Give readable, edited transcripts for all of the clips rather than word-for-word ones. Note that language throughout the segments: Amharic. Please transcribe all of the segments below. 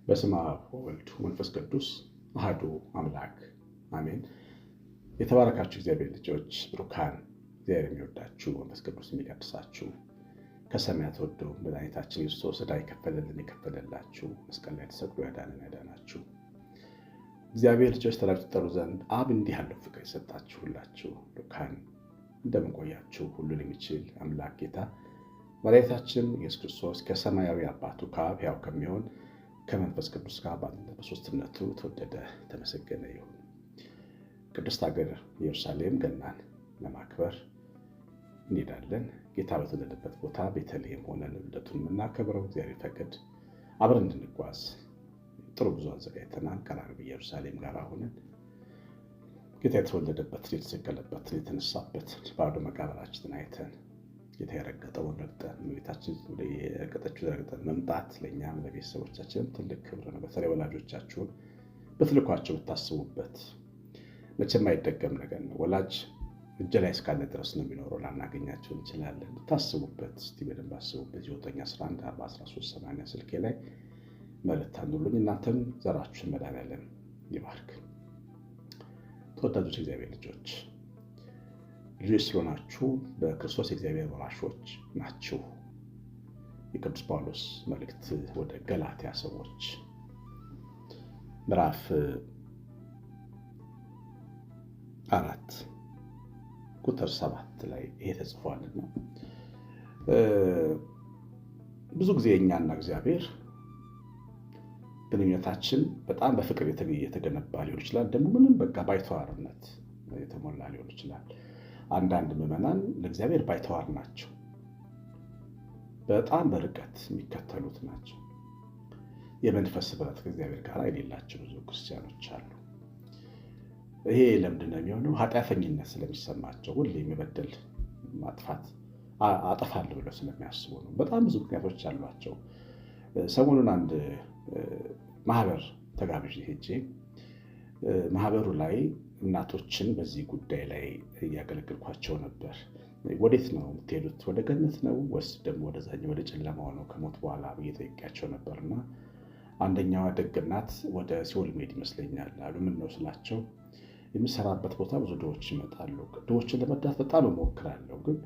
በስመ አብ ወወልድ ወመንፈስ ቅዱስ አሐዱ አምላክ አሜን። የተባረካችሁ እግዚአብሔር ልጆች ብሩካን፣ እግዚአብሔር የሚወዳችሁ መንፈስ ቅዱስ የሚቀድሳችሁ ከሰማያት ወርዶ መድኃኒታችን ክርስቶስ ዕዳ የከፈለላችሁ መስቀል ላይ ተሰቅሎ ያዳናችሁ እግዚአብሔር ልጆች ተብላችሁ ትጠሩ ዘንድ አብ እንዲህ ያለው ፍቅር የሰጣችሁላችሁ ብሩካን እንደምን ቆያችሁ? ሁሉን የሚችል አምላክ ጌታ መድኃኒታችን ኢየሱስ ክርስቶስ ከሰማያዊ አባቱ ከአብ ሕያው ከሚሆን ከመንፈስ ቅዱስ ጋር በአንድነት በሦስትነቱ ተወደደ ተመሰገነ ይሁን። ቅድስት ሀገር ኢየሩሳሌም ገናን ለማክበር እንሄዳለን። ጌታ በተወለደበት ቦታ ቤተልሔም ሆነን ልደቱን የምናከብረው እግዚአብሔር ፈቅድ አብረን እንድንጓዝ ጥሩ ጉዞ አዘጋጅተናል። ቀራንዮ ኢየሩሳሌም ጋር ሆነን ጌታ የተወለደበትን የተሰቀለበትን የተነሳበትን ባዶ መቃብራችንን አይተን ጌታ የረገጠውን ረግጠን እመቤታችን የረገጠችውን ረግጠን መምጣት ለእኛም ለቤተሰቦቻችንም ትልቅ ክብር ነው። በተለይ ወላጆቻችሁን ብትልኳቸው ብታስቡበት መቼም አይደገም ነገር ነው። ወላጅ እጅ ላይ እስካለ ድረስ ነው የሚኖረው። ላናገኛቸው እንችላለን። ብታስቡበት እስቲ በደንብ አስቡበት። 911401380 ስልኬ ላይ መልእክት አኑሩልኝ። እናንተም ዘራችሁን መድኃኔዓለም ይባርክ። ተወዳጆች እግዚአብሔር ልጆች ስለሆናችሁ በክርስቶስ የእግዚአብሔር ወራሾች ናችሁ። የቅዱስ ጳውሎስ መልእክት ወደ ገላትያ ሰዎች ምዕራፍ 4 ቁጥር 7 ላይ ይሄ ተጽፏልና ብዙ ጊዜ እኛና እግዚአብሔር ግንኙነታችን በጣም በፍቅር የተገነባ ሊሆን ይችላል። ደግሞ ምንም በቃ ባይተዋርነት የተሞላ ሊሆን ይችላል። አንዳንድ ምዕመናን ለእግዚአብሔር ባይተዋር ናቸው። በጣም በርቀት የሚከተሉት ናቸው። የመንፈስ ኅብረት ከእግዚአብሔር ጋር የሌላቸው ብዙ ክርስቲያኖች አሉ። ይሄ ለምንድን ነው የሚሆነው? ኃጢአተኝነት ስለሚሰማቸው፣ ሁሌ የመበደል ማጥፋት አጠፋለሁ ብለው ስለሚያስቡ ነው። በጣም ብዙ ምክንያቶች አሏቸው። ሰሞኑን አንድ ማህበር ተጋብዤ ሄጄ ማህበሩ ላይ እናቶችን በዚህ ጉዳይ ላይ እያገለግልኳቸው ነበር። ወዴት ነው የምትሄዱት? ወደ ገነት ነው ወይስ ደግሞ ወደዛኛው ወደ ጨለማው ነው ከሞት በኋላ ብዬ ጠይቄያቸው ነበርና አንደኛዋ ደግ እናት ወደ ሲኦል መሄድ ይመስለኛል አሉ። ምን ነው ስላቸው የምሰራበት ቦታ ብዙ ድሆች ይመጣሉ። ድሆችን ለመርዳት በጣም እሞክራለሁ፣ ግን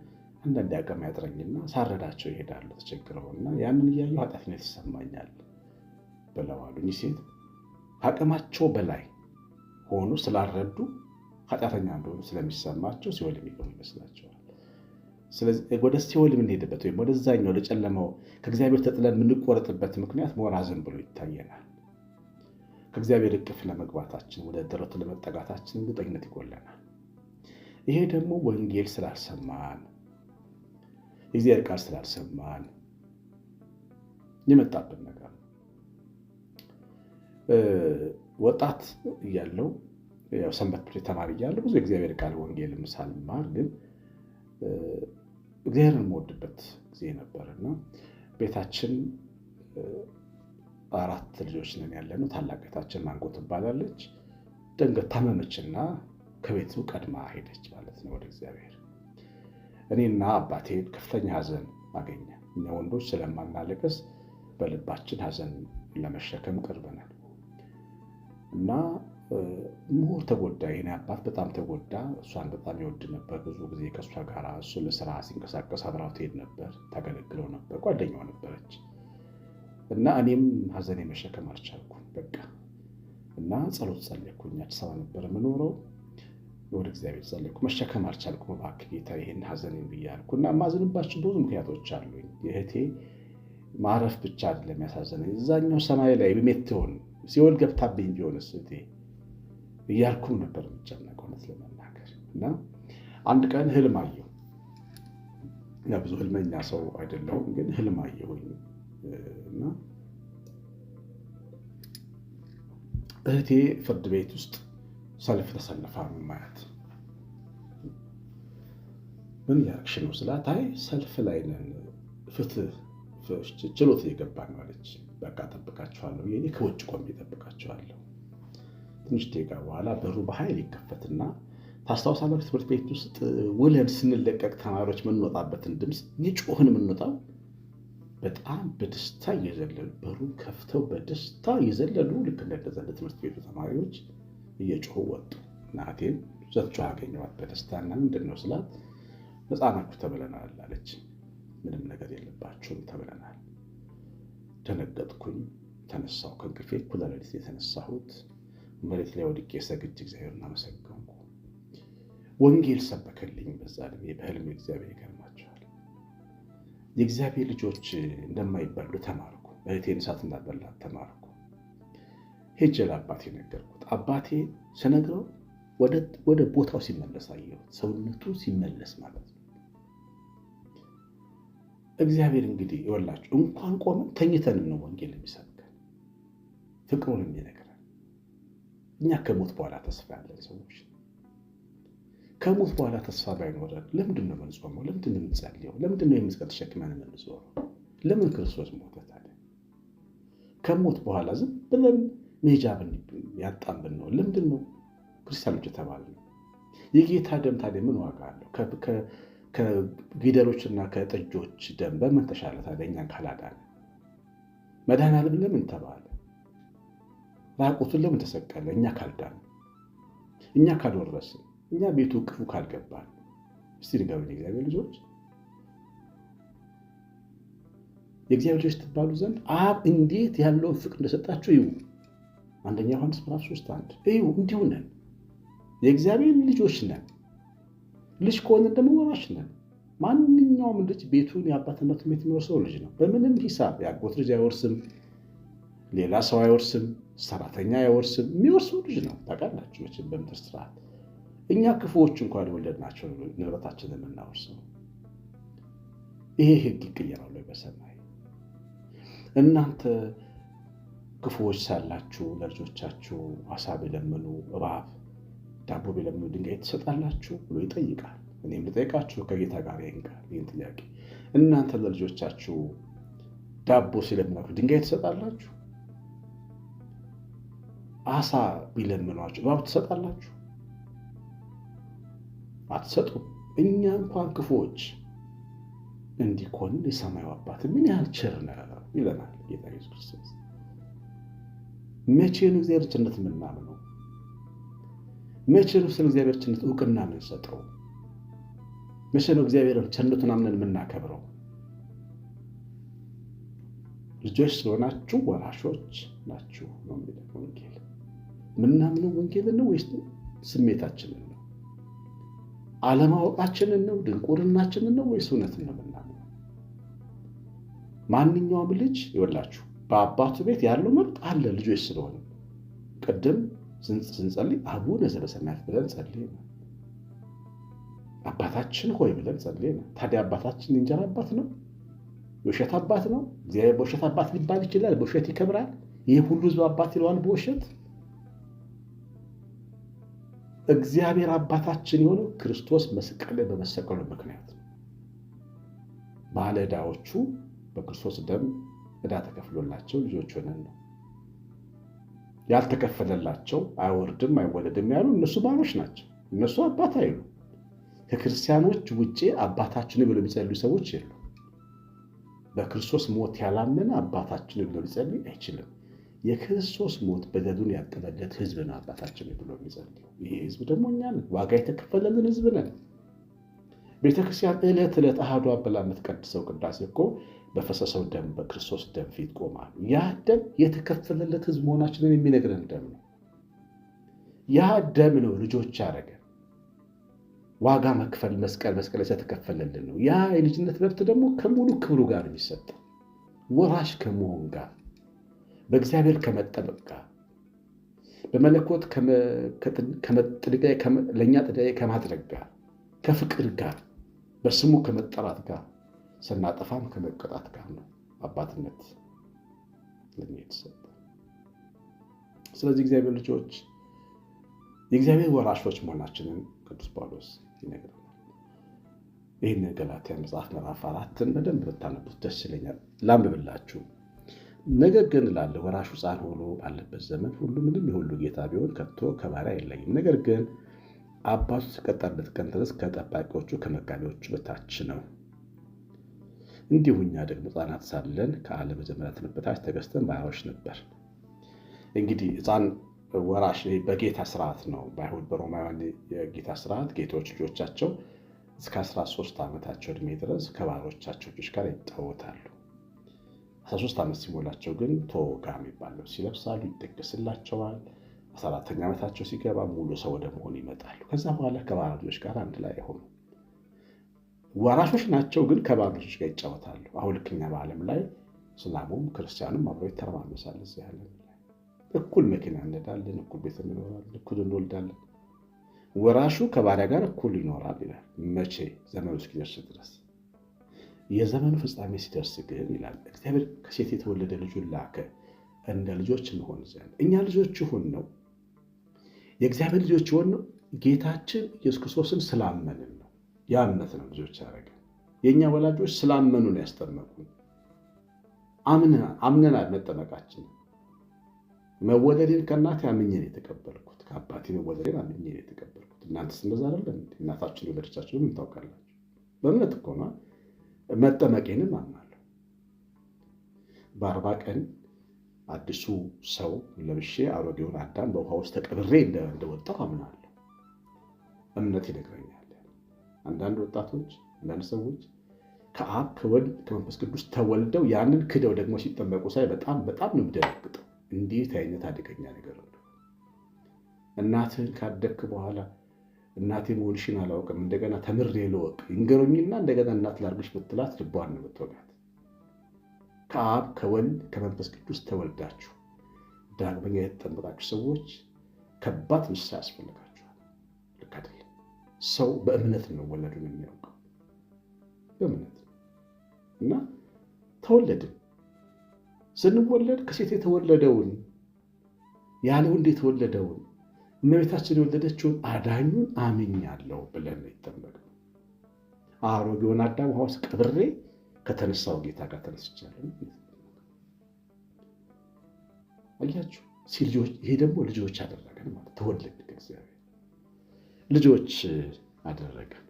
አንዳንድ አቅም ያጥረኝና ሳረዳቸው ይሄዳሉ ተቸግረውና ያንን እያየሁ ኃጢአተኝነት ይሰማኛል ብለዋል። እኚህ ሴት አቅማቸው በላይ ሆኖ ስላልረዱ ኃጢአተኛ እንደሆኑ ስለሚሰማቸው ሲኦል የሚገቡ ይመስላቸዋል። ስለዚህ ወደ ሲኦል የምንሄድበት ወይም ወደዛኛው ወደ ጨለማው ከእግዚአብሔር ተጥለን የምንቆረጥበት ምክንያት ሞራዝም ብሎ ይታየናል። ከእግዚአብሔር እቅፍ ለመግባታችን ወደ ደረቱ ለመጠጋታችን እርግጠኝነት ይጎለናል። ይሄ ደግሞ ወንጌል ስላልሰማን የእግዚአብሔር ቃል ስላልሰማን የመጣብን ነገር ነው። ወጣት እያለው ሰንበት ትምህርት ተማሪ እያለሁ ብዙ የእግዚአብሔር ቃል ወንጌል ሳልማር ግን እግዚአብሔርን የምወድበት ጊዜ ነበርና ቤታችን 4 ልጆች ነን ያለነው። ታላቅ እህታችን ማንጎ ትባላለች። ድንገት ታመመችና ከቤቱ ቀድማ ሄደች ማለት ነው ወደ እግዚአብሔር። እኔና አባቴ ከፍተኛ ሐዘን አገኘ። እኛ ወንዶች ስለማናለቅስ በልባችን ሐዘን ለመሸከም ቅርብ ነን እና ምሁር ተጎዳ። የኔ አባት በጣም ተጎዳ። እሷን በጣም ይወድ ነበር። ብዙ ጊዜ ከእሷ ጋር እሱ ለስራ ሲንቀሳቀስ አብራው ትሄድ ነበር፣ ታገለግለው ነበር፣ ጓደኛዋ ነበረች እና እኔም ሐዘኔ መሸከም አልቻልኩም በቃ እና ጸሎት ጸለይኩኝ። አዲስ አበባ ነበር የምኖረው። ወደ እግዚአብሔር ጸለይኩ። መሸከም አልቻልኩም። እባክህ ጌታ ይሄን ሐዘኔን ብያለሁ እና የማዝንባቸው ብዙ ምክንያቶች አሉኝ። የእህቴ ማረፍ ብቻ አይደለም ያሳዘነኝ፣ እዛኛው ሰማይ ላይ በሜትሆን ሲኦል ገብታብኝ ቢሆንስ እህቴ እያልኩም ነበር የምጨነቀው እውነት ለመናገር። እና አንድ ቀን ህልም አየሁ። ብዙ ህልመኛ ሰው አይደለሁም፣ ግን ህልም አየሁኝ እና እህቴ ፍርድ ቤት ውስጥ ሰልፍ ተሰልፋ ማያት። ምን ያክሽ ነው ስላት፣ አይ ሰልፍ ላይ ነን፣ ፍትህ ችሎት እየገባን ነው አለች። በቃ ጠብቃችኋለሁ፣ እኔ ከውጭ ቆሜ ጠብቃችኋለሁ። ትንሽ ደቂቃ በኋላ በሩ በኃይል ይከፈትና ታስታውሳለህ? ትምህርት ቤት ውስጥ ውለን ስንለቀቅ ተማሪዎች የምንወጣበትን ድምፅ የጮህን የምንወጣው በጣም በደስታ እየዘለሉ በሩን ከፍተው በደስታ እየዘለሉ ልክ እንደዛ ትምህርት ቤቱ ተማሪዎች እየጮሁ ወጡ። እናቴን ስትጮህ አገኘኋት በደስታና ምንድን ነው ስላት ነፃ ናችሁ ተብለናል አለች። ምንም ነገር የለባችሁም ተብለናል። ደነገጥኩኝ። ተነሳሁ። ከእንቅልፌ እኩለ ሌሊት የተነሳሁት መሬት ላይ ወድቄ ሰግጄ እግዚአብሔርን አመሰገንኩ። ወንጌል ሰበከልኝ። በዛ ዕድሜ በህልሜ እግዚአብሔር ይገርማቸዋል። የእግዚአብሔር ልጆች እንደማይበሉ ተማርኩ። እህቴን እሳት እንዳበላት ተማርኩ። ሄጄ ለአባቴ ነገርኩት። አባቴ ስነግረው ወደ ቦታው ሲመለስ አየሁት። ሰውነቱ ሲመለስ ማለት ነው። እግዚአብሔር እንግዲህ ይወላችሁ እንኳን ቆመን ተኝተን ነው ወንጌል የሚሰብከን ፍቅሩን የሚነግረን። እኛ ከሞት በኋላ ተስፋ ያለን ሰዎች፣ ከሞት በኋላ ተስፋ ባይኖረን ለምንድን ነው የምንጾመው? ለምንድን ነው የምንጸልየው? ለምንድን ነው የመስቀል ተሸክመን የምንዞረው? ለምን ክርስቶስ ሞተ ታዲያ? ከሞት በኋላ ዝም ብለን መሄጃ ያጣን ብንሆን ለምንድን ነው ክርስቲያኖች የተባልነው? የጌታ ደም ታዲያ ምን ዋጋ አለው? ከጊደሮችና ከጥጆች ደም በምን ተሻለ ታዲያ? እኛን ካላዳነ መድኃኔዓለም ለምን ተባለ? ራቁቱን ለምን ተሰቀለ? እኛ ካልዳን፣ እኛ ካልወረስን፣ እኛ ቤቱ ክፉ ካልገባን። እስቲ ንገሩኝ የእግዚአብሔር ልጆች፣ የእግዚአብሔር ልጆች ትባሉ ዘንድ አብ እንዴት ያለውን ፍቅር እንደሰጣችሁ እዩ። አንደኛ ዮሐንስ ምዕራፍ 3:1 እዩ። እንዲሁ ነን፣ የእግዚአብሔር ልጆች ነን። ልጅ ከሆንን ደግሞ ወራሽ ነን። ማንኛውም ልጅ ቤቱን የአባትነቱን ቤት የሚወርሰው ልጅ ነው። በምንም ሂሳብ የአጎት ልጅ አይወርስም፣ ሌላ ሰው አይወርስም፣ ሰራተኛ አይወርስም። የሚወርሰው ልጅ ነው። ታውቃላችሁ መቼም በምድር ስርዓት እኛ ክፉዎች እንኳን የወለድናቸው ንብረታችንን የምናወርሰው። ይሄ ሕግ ይቀየራል በሰማይ። እናንተ ክፉዎች ሳላችሁ ለልጆቻችሁ ዓሣ ቢለምኑ እባብ፣ ዳቦ ቢለምኑ ድንጋይ ትሰጣላችሁ ብሎ ይጠይቃል። እኔም ልጠይቃችሁ ከጌታ ጋር ይህን ጥያቄ፣ እናንተ ለልጆቻችሁ ዳቦ ሲለምናችሁ ድንጋይ ትሰጣላችሁ? ዓሣ ቢለምኗችሁ እባብ ትሰጣላችሁ? አትሰጡም። እኛ እንኳን ክፉዎች እንዲህ ከሆንን የሰማዩ አባት ምን ያህል ቸር ነው ይለናል ጌታ ኢየሱስ ክርስቶስ። መቼ ነው እግዚአብሔር ቸርነት የምናምነው? መቼ ነው ስለ እግዚአብሔር ቸርነት እውቅና የምንሰጠው? መቼ ነው እግዚአብሔር ቸርነቱን አምነን የምናከብረው? ልጆች ስለሆናችሁ ወራሾች ናችሁ ነው የሚለው ወንጌል። የምናምነው ወንጌልን ነው ወይስ ስሜታችንን ነው? አለማወቃችንን ነው? ድንቁርናችንን ነው ወይስ እውነትን ነው የምናምነው? ማንኛውም ልጅ ይወላችሁ በአባቱ ቤት ያለው መብት አለ። ልጆች ስለሆነ ቅድም ስንጸልይ አቡነ ዘበሰማያት ብለን ጸልየን፣ አባታችን ሆይ ብለን ጸልየን። ታዲያ አባታችን የእንጀራ አባት ነው? የውሸት አባት ነው? እግዚአብሔር በውሸት አባት ሊባል ይችላል? በውሸት ይከብራል? ይህ ሁሉ ሕዝብ አባት ይለዋል በውሸት? እግዚአብሔር አባታችን የሆነው ክርስቶስ መስቀል ላይ በመሰቀሉ ምክንያት ነው። ባለ ዕዳዎቹ በክርስቶስ ደም ዕዳ ተከፍሎላቸው ልጆች ሆነን ነው። ያልተከፈለላቸው አይወርድም አይወለድም ያሉ እነሱ ባሮች ናቸው። እነሱ አባት አይሉ። ከክርስቲያኖች ውጭ አባታችን ብሎ የሚጸልዩ ሰዎች የሉ። በክርስቶስ ሞት ያላመነ አባታችን ብሎ ሊጸልይ አይችልም። የክርስቶስ ሞት በደሉን ያቀለለት ሕዝብ ነው አባታችን ብሎ የሚጸልዩ። ይሄ ሕዝብ ደግሞ እኛ ነን። ዋጋ የተከፈለልን ሕዝብ ነን። ቤተክርስቲያን ዕለት ዕለት አሐዱ አብ ብላ የምትቀድሰው ቅዳሴ እኮ በፈሰሰው ደም በክርስቶስ ደም ፊት ቆማሉ። ያ ደም የተከፈለለት ሕዝብ መሆናችንን የሚነግረን ደም ነው። ያ ደም ነው ልጆች ያደረገን። ዋጋ መክፈል መስቀል ላይ የተከፈለልን ነው። ያ የልጅነት መብት ደግሞ ከሙሉ ክብሩ ጋር የሚሰጥ ወራሽ ከመሆን ጋር፣ በእግዚአብሔር ከመጠበቅ ጋር፣ በመለኮት ለእኛ ጥንቃቄ ከማድረግ ጋር፣ ከፍቅር ጋር፣ በስሙ ከመጠራት ጋር፣ ስናጠፋም ከመቀጣት ጋር ነው አባትነት ለእኛ የተሰጠ። ስለዚህ እግዚአብሔር ልጆች የእግዚአብሔር ወራሾች መሆናችንን ቅዱስ ጳውሎስ ይነግረናል። ይህን ገላትያ መጽሐፍ ምዕራፍ 4 በደንብ ብታነቡት ደስ ይለኛል። ላንብብላችሁ። ነገር ግን እላለሁ ወራሹ ሕፃን ሆኖ ባለበት ዘመን ሁሉ ምንም የሁሉ ጌታ ቢሆን ከቶ ከባሪያ አይለይም። ነገር ግን አባቱ እስከቀጠረበት ቀን ድረስ ከጠባቂዎቹ ከመጋቢዎቹ በታች ነው። እንዲሁ እኛ ደግሞ ሕፃናት ሳለን ከዓለም መጀመሪያ በታች ተገዝተን ባሪያዎች ነበር። እንግዲህ ሕፃን ወራሽ በጌታ ስርዓት ነው። በአይሁድ በሮማውያን የጌታ ስርዓት ጌቶች ልጆቻቸው እስከ 13 ዓመታቸው ዕድሜ ድረስ ከባሮቻቸው ልጆች ጋር ይጫወታሉ። 13 ዓመት ሲሞላቸው ግን ቶጋ የሚባል ልብስ ይለብሳሉ፣ ይደገስላቸዋል። 14ኛ ዓመታቸው ሲገባ ሙሉ ሰው ወደ መሆን ይመጣሉ። ከዛ በኋላ ከባር ልጆች ጋር አንድ ላይ ሆኑ ወራሾች ናቸው፣ ግን ከባር ልጆች ጋር ይጫወታሉ። አሁን ልክ እኛ በዓለም ላይ እስላሙም ክርስቲያኑም አብሮ ይተረማመሳል። እዚህ ዓለም ላይ እኩል መኪና እንነዳለን፣ እኩል ቤት እንኖራለን፣ እኩል እንወልዳለን። ወራሹ ከባሪያ ጋር እኩል ይኖራል ይላል። መቼ? ዘመኑ እስኪደርስ ድረስ። የዘመኑ ፍጻሜ ሲደርስ ግን ይላል እግዚአብሔር ከሴት የተወለደ ልጁን ላከ እንደ ልጆች እንሆን ዘንድ። እኛ ልጆች ሁን ነው የእግዚአብሔር ልጆች ሆን ነው ጌታችን ኢየሱስ ክርስቶስን ስላመንን ነው። ያ እምነት ነው ልጆች ያደረገን። የእኛ ወላጆች ስላመኑ ነው ያስጠመቁን። አምነናል መጠመቃችን። መወለዴን ከእናቴ አምኜ ነው የተቀበልኩት፣ ከአባቴ መወለዴን አምኜ ነው የተቀበልኩት። እናንተስ እንደዛ አይደለም? እናታችን የወለደቻችሁ ምን ታውቃላችሁ? በእምነት እኮ ነው። መጠመቄንም አምናለሁ። በ40 ቀን አዲሱ ሰው ለብሼ አሮጌውን አዳም በውሃ ውስጥ ተቀብሬ እንደወጣሁ አምናለሁ። እምነት ይነግረኛል። አንዳንድ ወጣቶች፣ አንዳንድ ሰዎች ከአብ ከወልድ ከመንፈስ ቅዱስ ተወልደው ያንን ክደው ደግሞ ሲጠመቁ ሳይ በጣም ነው የምደነግጠው። እንዴት አይነት አደገኛ ነገር ነው! እናትህን ካደግክ በኋላ እናቴ መሆንሽን አላውቅም እንደገና ተምሬ ልወቅ ይንገሩኝና እንደገና እናት ላድርግሽ ብትላት ልቧን ነው የምትወጋት። ከአብ ከወልድ ከመንፈስ ቅዱስ ተወልዳችሁ ዳግመኛ የተጠመቃችሁ ሰዎች ከባድ ንስሐ ያስፈልጋችኋል። ልክ አይደለም። ሰው በእምነት ነው ወለዱን የሚያውቀው፣ በእምነት እና ተወለድን። ስንወለድ ከሴት የተወለደውን ያለ ወንድ የተወለደውን እመቤታችን የወለደችውን አዳኙን አምኛለሁ ብለን ነው የተጠመቅነው። አሮጌውን አዳም ውሃ ውስጥ ቀብሬ ከተነሳው ጌታ ጋር ተነስቻለሁ። አያችሁ፣ ይሄ ደግሞ ልጆች አደረገን ማለት ተወለድን፣ ከእግዚአብሔር ልጆች አደረገን።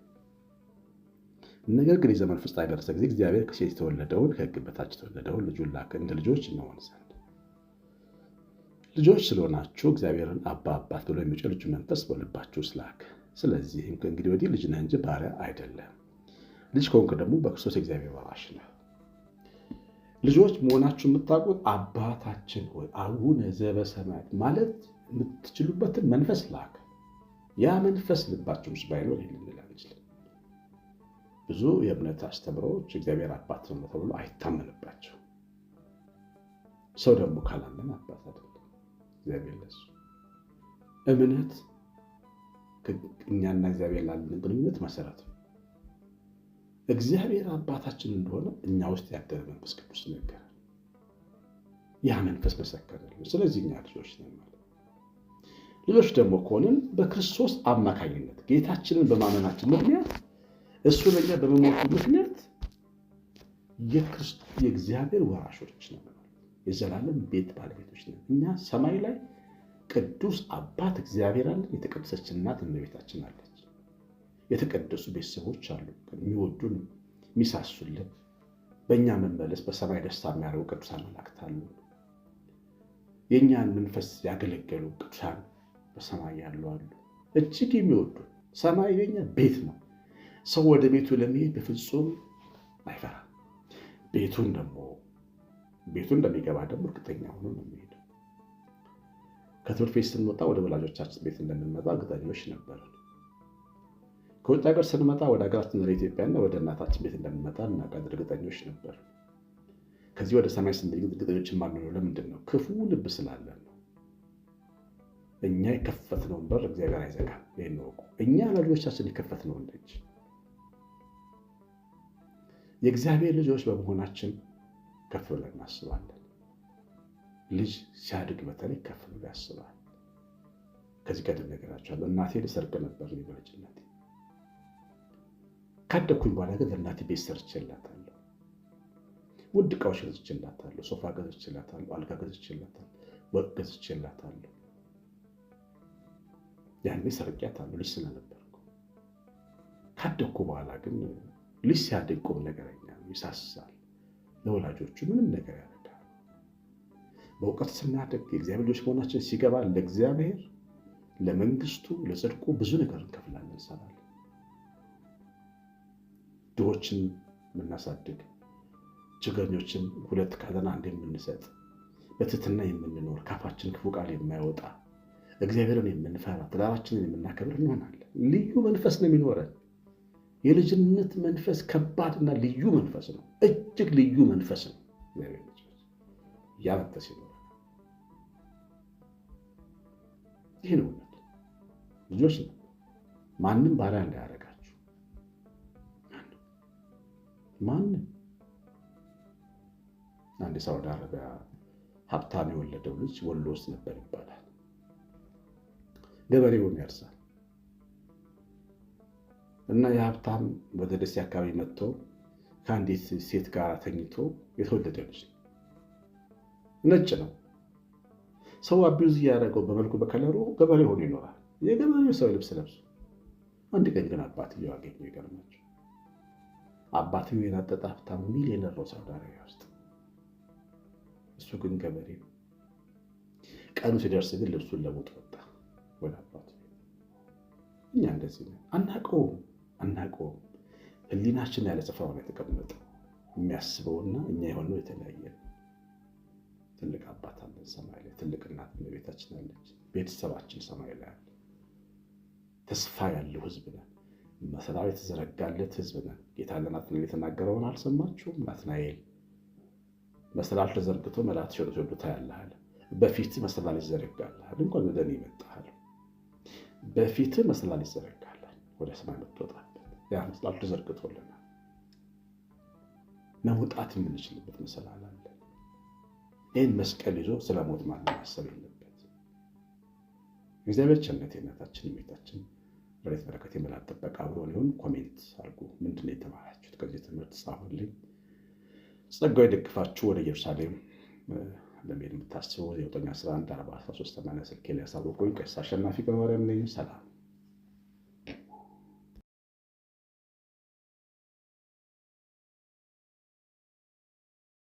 ነገር ግን የዘመን ፍጻሜ በደረሰ ጊዜ እግዚአብሔር ከሴት የተወለደውን ከሕግ በታች የተወለደውን ልጁን ላከ እንደ ልጆች እንሆን ዘንድ። ልጆች ስለሆናችሁ እግዚአብሔርን አባ አባት ብሎ የሚጮህ ልጁ መንፈስ በልባችሁ ላከ። ስለዚህም ከእንግዲህ ወዲህ ልጅ ነህ እንጂ ባሪያ አይደለም። ልጅ ከሆንክ ደግሞ በክርስቶስ የእግዚአብሔር ወራሽ ነህ። ልጆች መሆናችሁ የምታውቁት አባታችን ሆይ አቡነ ዘበሰማያት ማለት የምትችሉበትን መንፈስ ላከ። ያ መንፈስ ልባችሁ ውስጥ ባይኖር ይህን ልል አንችልም። ብዙ የእምነት አስተምሮዎች እግዚአብሔር አባት ነው ተብሎ አይታመንባቸው። ሰው ደግሞ ካላመን አባት አይደለም እግዚአብሔር ለሱ። እምነት እኛና እግዚአብሔር ላለን ግንኙነት መሰረት ነው። እግዚአብሔር አባታችን እንደሆነ እኛ ውስጥ ያደረ መንፈስ ቅዱስ ነገረ። ያ መንፈስ መሰከረልን። ስለዚህ እኛ ልጆች ነን ማለት። ልጆች ደግሞ ከሆንን በክርስቶስ አማካኝነት ጌታችንን በማመናችን ምክንያት እሱ ለኛ በመሞቱ ምክንያት የእግዚአብሔር ወራሾች ነን፣ የዘላለም ቤት ባለቤቶች ነን። እኛ ሰማይ ላይ ቅዱስ አባት እግዚአብሔር አለን። የተቀደሰች እናት እመቤታችን አለች። የተቀደሱ ቤተሰቦች አሉ፣ የሚወዱን የሚሳሱልን፣ በእኛ መመለስ በሰማይ ደስታ የሚያደርጉ ቅዱሳን መላእክት አሉ። የእኛን መንፈስ ያገለገሉ ቅዱሳን በሰማይ ያሉ አሉ፣ እጅግ የሚወዱ። ሰማይ የኛ ቤት ነው። ሰው ወደ ቤቱ ለመሄድ በፍጹም አይፈራም። ቤቱ እንደሚገባ ደግሞ እርግጠኛ ሆኖ ነው የሚሄደው። ከትምህርት ቤት ስንወጣ ወደ ወላጆቻችን ቤት እንደምንመጣ እርግጠኞች ነበርን። ከውጭ ሀገር ስንመጣ ወደ ሀገራችን ወደ ኢትዮጵያና ወደ እናታችን ቤት እንደምንመጣ እናውቃለን፣ እርግጠኞች ነበር። ከዚህ ወደ ሰማይ ስንሄድ እርግጠኞች የማንሆነው ለምንድን ነው? ክፉ ልብ ስላለን ነው። እኛ የከፈትነውን በር እግዚአብሔር አይዘጋም። ይህን እወቁ። እኛ ለልጆቻችን የከፈትነውን ደጅ የእግዚአብሔር ልጆች በመሆናችን ከፍ ብለን እናስባለን። ልጅ ሲያድግ በተለይ ከፍ ብሎ ያስባል። ከዚህ ቀደም ነገራቸዋለሁ። እናቴ ልሰርቅ ነበር በልጅነቴ። ካደኩኝ በኋላ ግን ለእናቴ ቤት ሰርቼላታለሁ። ውድ ዕቃዎች ገዝቼላታለሁ። ሶፋ ገዝቼላታለሁ። አልጋ ገዝቼላታለሁ። ወጥ ገዝቼላታለሁ። ያኔ ሰርቄያታለሁ ልጅ ስለነበርኩ። ካደኩ በኋላ ግን ልጅ ሲያድግ ቁም ነገረኛ ነው፣ ይሳሳል፣ ለወላጆቹ ምንም ነገር ያደርጋል። በእውቀት ስናደግ የእግዚአብሔር ልጆች መሆናችን ሲገባ ለእግዚአብሔር፣ ለመንግስቱ፣ ለጽድቁ ብዙ ነገር እንከፍላለን፣ እንሰራለን። ድሆችን የምናሳድግ፣ ችግረኞችን 2 ካዘና አንድ የምንሰጥ፣ በትህትና የምንኖር፣ ካፋችን ክፉ ቃል የማይወጣ፣ እግዚአብሔርን የምንፈራ፣ ትዳራችንን የምናከብር እንሆናለን። ልዩ መንፈስ ነው የሚኖረን። የልጅነት መንፈስ ከባድና ልዩ መንፈስ ነው። እጅግ ልዩ መንፈስ ነው። ያ መንፈስ ይኖረናል። ይህ ነው እውነት። ልጆች ነው። ማንም ባሪያ እንዳያደርጋችሁ። ማንም አንድ የሳውዲ አረቢያ ሀብታም የወለደው ልጅ ወሎ ውስጥ ነበር ይባላል። ገበሬውን ያርሳል እና የሀብታም ወደ ደሴ አካባቢ መጥቶ ከአንዲት ሴት ጋር ተኝቶ የተወለደ ልጅ ነጭ ነው። ሰው አቢዩዝ እያደረገው በመልኩ በከለሩ ገበሬ ሆኖ ይኖራል። የገበሬው ሰው ልብስ ለብሶ። አንድ ቀን ግን አባትየው አገኘው። ይገርማቸው። አባትየው የናጠጠ ሀብታም ሚሊዮነር ነው ሳውዲ አረቢያ ውስጥ። እሱ ግን ገበሬ ነው። ቀኑ ሲደርስ ግን ልብሱን ለውጥ ወጣ ወደ አባቱ። እኛ እንደዚህ ነው። አናውቀውም። ህሊናችን ያለ ስፍራው ላይ የተቀመጠው የሚያስበውና እኛ የሆነው የተለያየ ነው። ትልቅ አባት አለን ሰማይ ላይ፣ ትልቅ እናት ቤታችን አለች፣ ቤተሰባችን ሰማይ ላይ አለ። ተስፋ ያለው ህዝብ ነን። መሰላል የተዘረጋለት ህዝብ ነን። ጌታ ለናትናኤል የተናገረውን አልሰማችሁም? ናትናኤል መሰላል ተዘርግቶ መላእክት ሲወርዱ ታያለህ አለ። በፊት መሰላል ይዘረጋልሃል፣ እንኳን ወደ እኔ መጣህ። በፊት መሰላል ይዘረጋልሃል፣ ወደ ሰማይ መጥቶታል። ያ መሰላል ተዘርግቶልናል። መውጣት የምንችልበት መሰላል አለ። ይህን መስቀል ይዞ ስለ ሞት ማሰብ የለበት። እግዚአብሔር ቸርነታችን ቤታችን በሬት በረከት የመላት ጥበቃ አብሮ ሊሆን። ኮሜንት አድርጉ። ምንድን ነው የተማራችሁት ከዚህ ትምህርት? ጻፉልኝ። ጸጋው ይደግፋችሁ። ወደ ኢየሩሳሌም ለመሄድ የምታስቡ 911 43 80 ስልኬ ላይ አሳውቁኝ። ቀሲስ አሸናፊ ገብረማርያም ነኝ። ሰላም